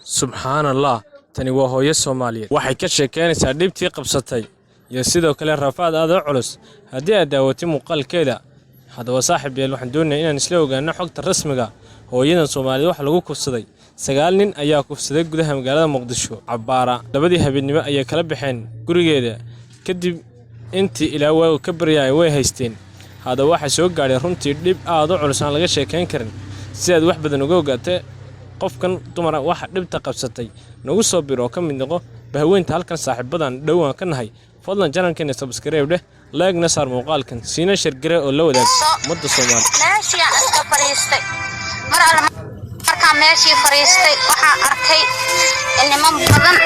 subxaanallah tani waa hooyo Soomaaliyeed waxay ka sheekeynaysaa dhibtii qabsatay iyo sidoo kale rafaad aad u culus haddii aad daawatay muuqaalkeeda haddaba saaxiib yeel waxaan doonayaa inaan isla ogaano xogta rasmiga hooyadan Soomaaliyeed wax lagu kufsaday 9 nin ayaa kufsaday gudaha magaalada Muqdisho cabaara labadii habeenimo ayay kala baxeen gurigeeda kadib intii ilaa waa ka baryay way haysteen haddaba waxa soo gaaray runtii dhib aad u culus aan laga sheekeyn karin si aad wax badan uga ogaatay qofkan dumar waxa dhibta qabsatay nagu soo biro ka mid noqo bahweynta halkan saaxiibadan dhawaan ka nahay fadlan channelkeena subscribe leh like na saar muuqaalkan siina share gare oo la wadaag umada Soomaaliyeed meeshii aska fariistay markaa meeshii fariistay waxa arkay niman badan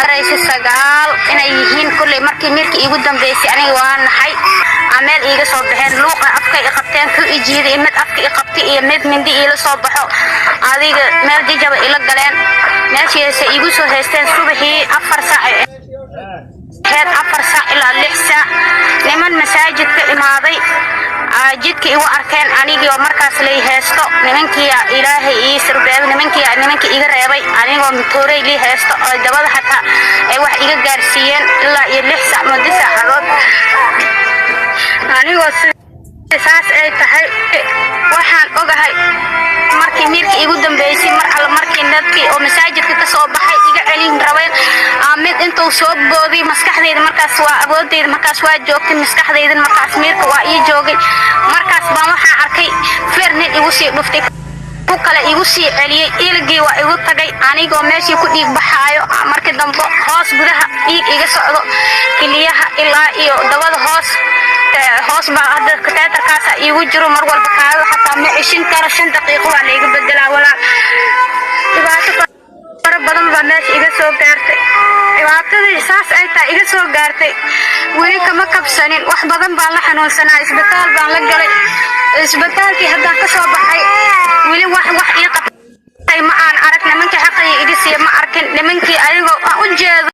araysi sagaal inay yihiin kulli markii mirkii igu dambeysay aniga waan nahay ameel iiga soo baxeen luuqa afka i qabteen ku ijiiday mid afka i qabtay iyo mid mindi ila soo baxo adiga meel jijaba ila galeen meeshii ay igu soo haysteen subaxii 4 saac heer 4 saac ilaa 6 saac niman masaajidka imaaday jidka igu arkeen anigoo markaas lay haysto nimankii ilaahay ii sirbeeb nimankii iga reebay anigoo mitoorey lii haysto oo dabada xataa ay wax iga gaarsiiyeen ilaa iyo 6 saac muddo saacadood anigoo saas ay tahay waxaan ogahay markii mirkii igu dambeysay markii dadkii oo masaajidka ka soo baxay iga celin rabeen mid intuu soo boobay maskaxdayda markaas waa awoodayda markaas waa joogtay maskaxdayda markaas mirka waa ii joogay markaas baan waxaan arkay feernet igu sii dhuftay ku kale igu sii celiyay ilgii waa igu tagay anigoo meeshii ku dhiig baxaayo markii dambe hoos gudaha dhiig iga socdo kiliyaha ilaa iyo dabada hoos baa hadda kateetarkaas igu jiro mar walba kaado xataa ma ishin karo 5 daqiiqo waa la iga bedelaa walaa dhibaato badan baa meesha iga soo gaartay dhibaatadii saas ay tahay iga soo gaartay weli kama kabsanin wax badan baan la xanuunsanaa isbitaal baan la galay isbitaalkii haddaan ka soo baxay weli wax ii qabtay ma aan arag nimankii xaqay iga siiyay ma arkin nimankii ayagoo u jeedo